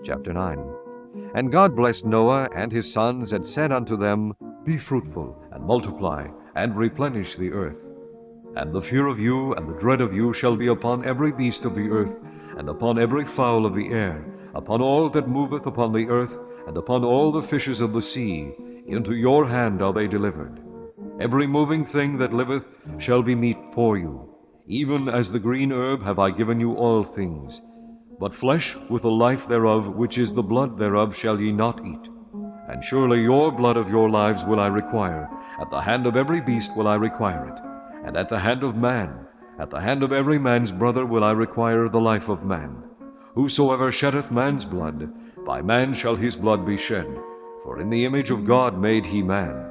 Chapter 9. And God blessed Noah and his sons, and said unto them, Be fruitful, and multiply, and replenish the earth. And the fear of you and the dread of you shall be upon every beast of the earth, and upon every fowl of the air, upon all that moveth upon the earth, and upon all the fishes of the sea. Into your hand are they delivered. Every moving thing that liveth shall be meat for you. Even as the green herb have I given you all things. But flesh with the life thereof, which is the blood thereof, shall ye not eat. And surely your blood of your lives will I require. At the hand of every beast will I require it. And at the hand of man, at the hand of every man's brother will I require the life of man. Whosoever sheddeth man's blood, by man shall his blood be shed. For in the image of God made he man.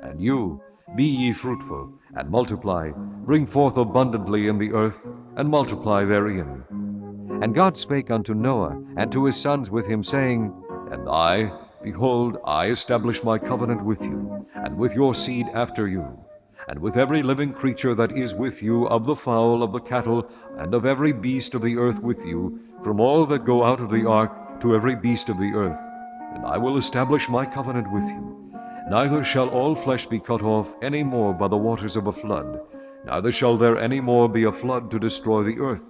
And you, be ye fruitful, and multiply, bring forth abundantly in the earth, and multiply therein. And God spake unto Noah, and to his sons with him, saying, And I, behold, I establish my covenant with you, and with your seed after you, and with every living creature that is with you, of the fowl, of the cattle, and of every beast of the earth with you, from all that go out of the ark to every beast of the earth. And I will establish my covenant with you. Neither shall all flesh be cut off any more by the waters of a flood, neither shall there any more be a flood to destroy the earth.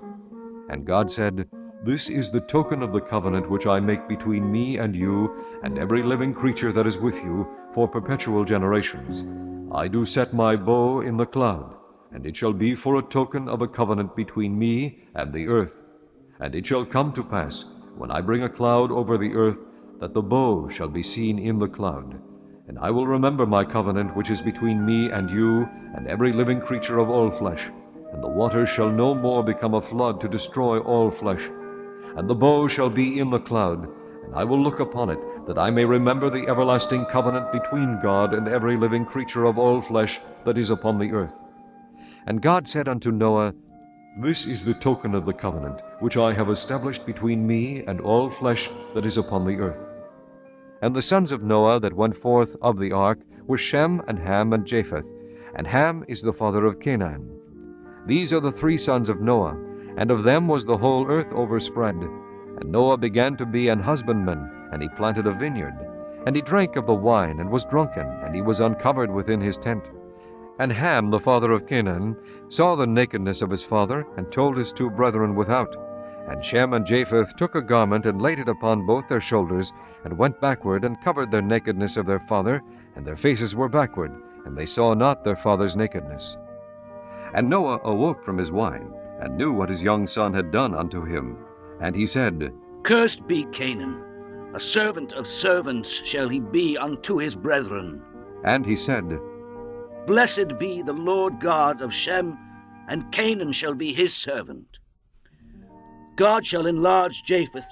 And God said, This is the token of the covenant which I make between me and you, and every living creature that is with you, for perpetual generations. I do set my bow in the cloud, and it shall be for a token of a covenant between me and the earth. And it shall come to pass, when I bring a cloud over the earth, that the bow shall be seen in the cloud. And I will remember my covenant which is between me and you, and every living creature of all flesh. And the waters shall no more become a flood to destroy all flesh. And the bow shall be in the cloud, and I will look upon it, that I may remember the everlasting covenant between God and every living creature of all flesh that is upon the earth. And God said unto Noah, This is the token of the covenant, which I have established between me and all flesh that is upon the earth. And the sons of Noah that went forth of the ark were Shem, and Ham, and Japheth. And Ham is the father of Canaan. These are the three sons of Noah, and of them was the whole earth overspread. And Noah began to be an husbandman, and he planted a vineyard. And he drank of the wine, and was drunken, and he was uncovered within his tent. And Ham, the father of Canaan, saw the nakedness of his father, and told his two brethren without. And Shem and Japheth took a garment, and laid it upon both their shoulders, and went backward, and covered their nakedness of their father, and their faces were backward, and they saw not their father's nakedness. And Noah awoke from his wine, and knew what his young son had done unto him. And he said, Cursed be Canaan, a servant of servants shall he be unto his brethren. And he said, Blessed be the Lord God of Shem, and Canaan shall be his servant. God shall enlarge Japheth,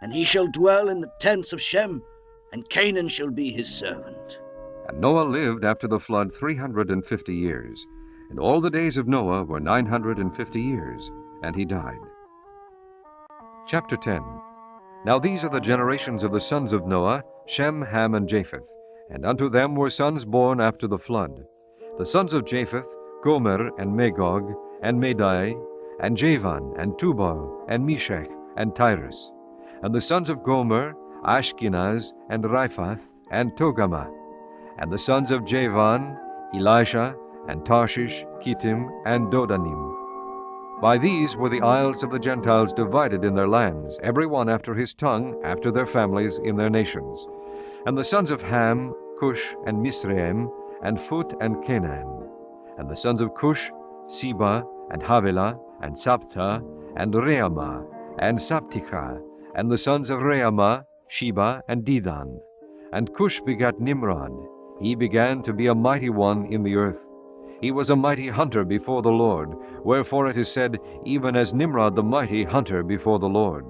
and he shall dwell in the tents of Shem, and Canaan shall be his servant. And Noah lived after the flood 350 years. And all the days of Noah were 950 years, and he died. Chapter 10. Now these are the generations of the sons of Noah, Shem, Ham, and Japheth. And unto them were sons born after the flood. The sons of Japheth, Gomer, and Magog, and Madai, and Javan, and Tubal, and Meshech, and Tyrus. And the sons of Gomer, Ashkenaz, and Riphath, and Togarmah. And the sons of Javan, Elisha, and Tarshish, Kittim, and Dodanim. By these were the isles of the Gentiles divided in their lands, every one after his tongue, after their families, in their nations. And the sons of Ham, Cush, and Mizraim, and Phut, and Canaan. And the sons of Cush, Seba, and Havilah, and Sabta, and Reamah, and Sabticha. And the sons of Reamah, Sheba, and Dedan. And Cush begat Nimrod. He began to be a mighty one in the earth. He was a mighty hunter before the Lord, wherefore it is said, even as Nimrod the mighty hunter before the Lord.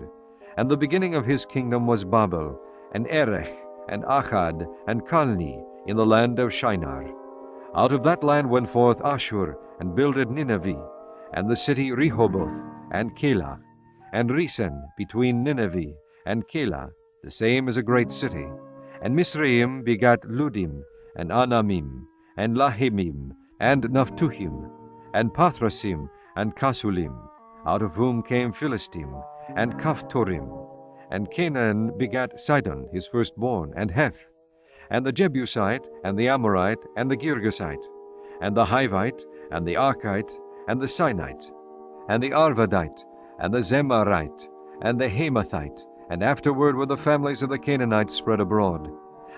And the beginning of his kingdom was Babel, and Erech, and Achad, and Calni, in the land of Shinar. Out of that land went forth Ashur, and builded Nineveh, and the city Rehoboth, and Calah, and Resen between Nineveh and Calah, the same is a great city. And Mizraim begat Ludim, and Anamim, and Lahimim, and Naphtuhim, and Pathrasim, and Kasulim, out of whom came Philistim, and Kaphtorim. And Canaan begat Sidon his firstborn, and Heth, and the Jebusite, and the Amorite, and the Girgasite, and the Hivite, and the Archite, and the Sinite, and the Arvadite, and the Zemarite, and the Hamathite, and afterward were the families of the Canaanites spread abroad.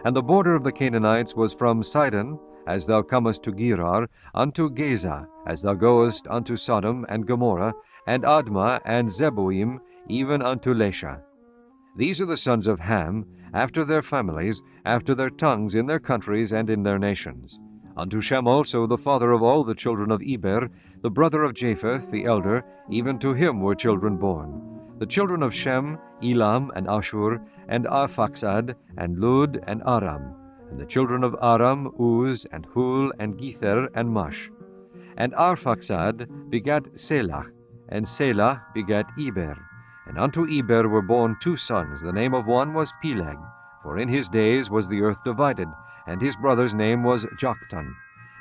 And the border of the Canaanites was from Sidon, as thou comest to Gerar, unto Gaza, as thou goest unto Sodom and Gomorrah, and Admah and Zeboim, even unto Lesha. These are the sons of Ham, after their families, after their tongues, in their countries and in their nations. Unto Shem also, the father of all the children of Eber, the brother of Japheth, the elder, even to him were children born. The children of Shem, Elam, and Ashur, and Arphaxad, and Lud, and Aram. And the children of Aram, Uz, and Hul, and Gether, and Mush. And Arphaxad begat Selah, and Selah begat Eber. And unto Eber were born two sons. The name of one was Peleg, for in his days was the earth divided, and his brother's name was Joktan.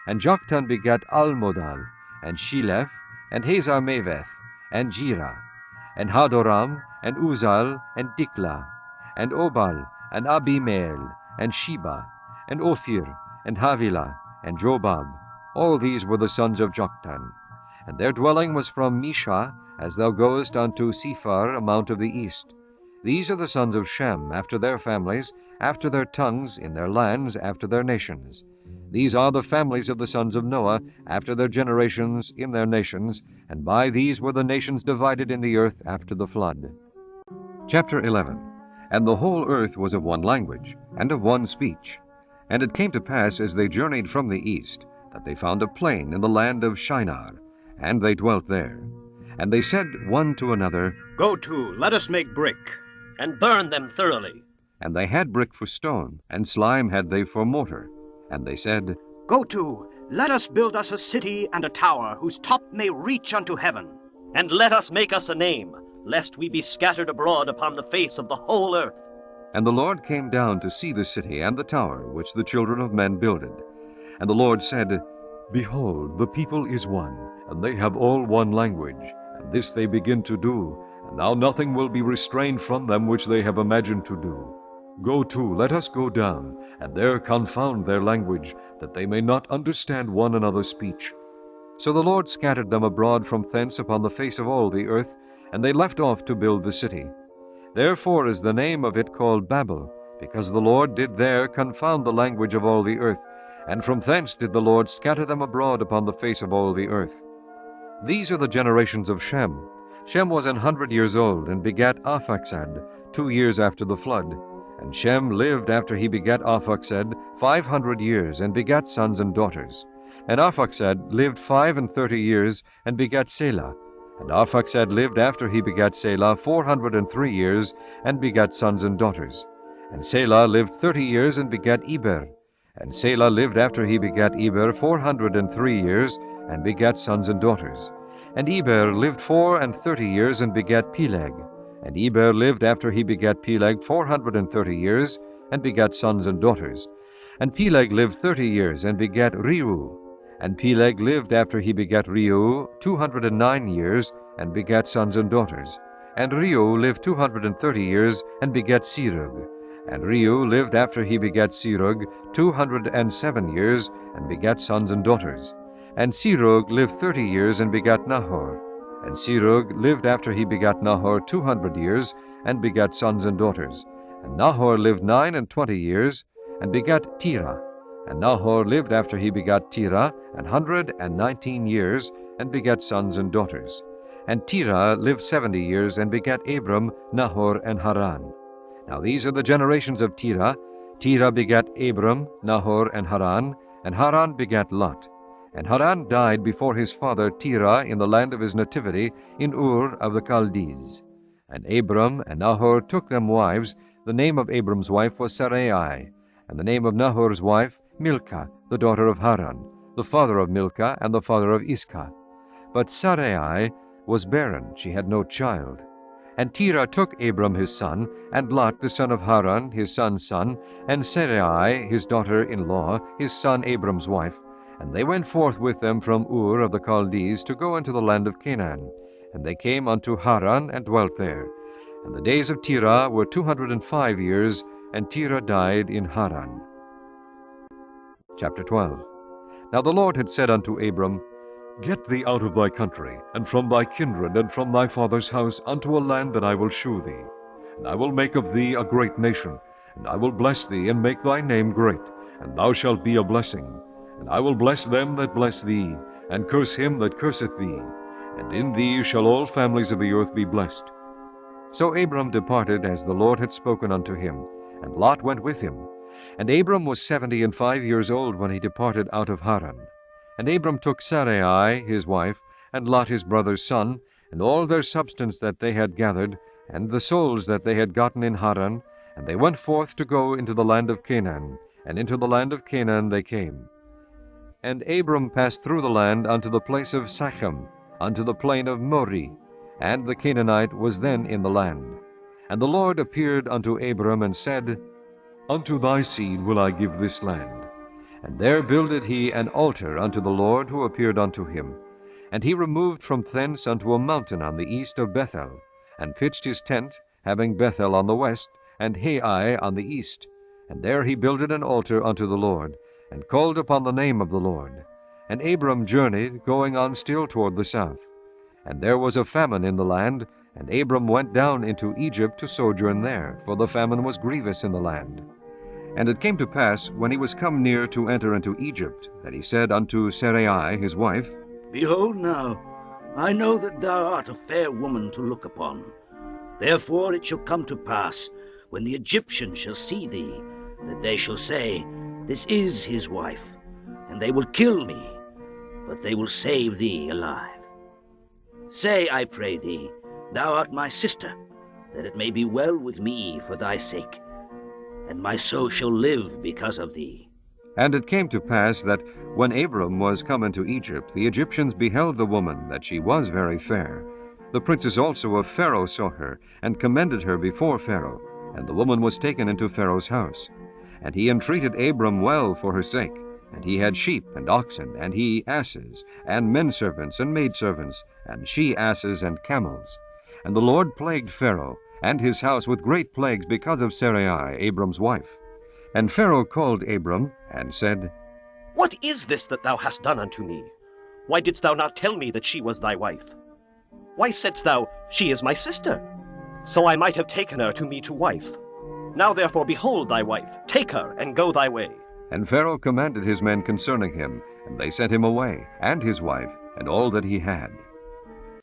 And Joktan begat Almodal, and Sheleph, and Hazarmaveth, and Jirah, and Hadoram, and Uzal, and Diklah, and Obal, and Abimael, and Sheba, and Ophir, and Havilah, and Jobab. All these were the sons of Joktan. And their dwelling was from Misha, as thou goest unto Sephar, a mount of the east. These are the sons of Shem, after their families, after their tongues, in their lands, after their nations. These are the families of the sons of Noah, after their generations, in their nations, and by these were the nations divided in the earth after the flood. Chapter 11. And the whole earth was of one language, and of one speech. And it came to pass, as they journeyed from the east, that they found a plain in the land of Shinar, and they dwelt there. And they said one to another, Go to, let us make brick, and burn them thoroughly. And they had brick for stone, and slime had they for mortar. And they said, Go to, let us build us a city and a tower, whose top may reach unto heaven. And let us make us a name, lest we be scattered abroad upon the face of the whole earth. And the Lord came down to see the city and the tower which the children of men builded. And the Lord said, Behold, the people is one, and they have all one language, and this they begin to do, and now nothing will be restrained from them which they have imagined to do. Go to, let us go down, and there confound their language, that they may not understand one another's speech. So the Lord scattered them abroad from thence upon the face of all the earth, and they left off to build the city. Therefore is the name of it called Babel, because the Lord did there confound the language of all the earth, and from thence did the Lord scatter them abroad upon the face of all the earth. These are the generations of Shem. Shem was 100 years old, and begat Arphaxad 2 years after the flood. And Shem lived after he begat Arphaxad 500 years, and begat sons and daughters. And Arphaxad lived 35 years, and begat Selah. And Arphaxad lived after he begat Selah 403 years, and begat sons and daughters. And Selah lived 30 years, and begat Eber. And Selah lived after he begat Eber 403 years, and begat sons and daughters. And Eber lived 34 years, and begat Peleg. And Eber lived after he begat Peleg 430 years, and begat sons and daughters. And Peleg lived 30 years, and begat Reu. And Peleg lived after he begat Reu 209 years, and begat sons and daughters. And Reu lived 230 years, and begat Serug. And Reu lived after he begat Serug 207 years, and begat sons and daughters. And Serug lived 30 years, and begat Nahor. And Serug lived after he begat Nahor 200 years, and begat sons and daughters. And Nahor lived 29 years, and begat Terah. And Nahor lived after he begat Terah 119 years, and begat sons and daughters. And Terah lived 70 years, and begat Abram, Nahor, and Haran. Now these are the generations of Terah. Terah begat Abram, Nahor, and Haran begat Lot. And Haran died before his father Terah in the land of his nativity, in Ur of the Chaldees. And Abram and Nahor took them wives. The name of Abram's wife was Sarai, and the name of Nahor's wife Milcah, the daughter of Haran, the father of Milcah and the father of Iscah. But Sarai was barren, she had no child. And Terah took Abram his son, and Lot the son of Haran his son's son, and Sarai his daughter-in-law, his son Abram's wife. And they went forth with them from Ur of the Chaldees to go into the land of Canaan. And they came unto Haran, and dwelt there. And the days of Terah were 205 years, and Terah died in Haran. Chapter 12. Now the Lord had said unto Abram, Get thee out of thy country, and from thy kindred, and from thy father's house, unto a land that I will shew thee. And I will make of thee a great nation, and I will bless thee, and make thy name great, and thou shalt be a blessing. And I will bless them that bless thee, and curse him that curseth thee. And in thee shall all families of the earth be blessed. So Abram departed as the Lord had spoken unto him, and Lot went with him. And Abram was 75 years old when he departed out of Haran. And Abram took Sarai his wife, and Lot his brother's son, and all their substance that they had gathered, and the souls that they had gotten in Haran, and they went forth to go into the land of Canaan, and into the land of Canaan they came. And Abram passed through the land unto the place of Shechem, unto the plain of Moreh, and the Canaanite was then in the land. And the Lord appeared unto Abram, and said, Unto thy seed will I give this land. And there builded he an altar unto the Lord who appeared unto him. And he removed from thence unto a mountain on the east of Bethel, and pitched his tent, having Bethel on the west, and Hai on the east. And there he builded an altar unto the Lord, and called upon the name of the Lord. And Abram journeyed, going on still toward the south. And there was a famine in the land, and Abram went down into Egypt to sojourn there, for the famine was grievous in the land. And it came to pass, when he was come near to enter into Egypt, that he said unto Sarai his wife, Behold now, I know that thou art a fair woman to look upon. Therefore it shall come to pass, when the Egyptians shall see thee, that they shall say, This is his wife, and they will kill me, but they will save thee alive. Say, I pray thee, Thou art my sister, that it may be well with me for thy sake, and my soul shall live because of thee. And it came to pass that, when Abram was come into Egypt, the Egyptians beheld the woman, that she was very fair. The princes also of Pharaoh saw her, and commended her before Pharaoh, and the woman was taken into Pharaoh's house. And he entreated Abram well for her sake. And he had sheep and oxen, and he asses, and menservants and maidservants, and she-asses and camels. And the Lord plagued Pharaoh and his house with great plagues because of Sarai, Abram's wife. And Pharaoh called Abram, and said, What is this that thou hast done unto me? Why didst thou not tell me that she was thy wife? Why saidst thou, She is my sister? So I might have taken her to me to wife. Now therefore behold thy wife, take her, and go thy way. And Pharaoh commanded his men concerning him, and they sent him away, and his wife, and all that he had.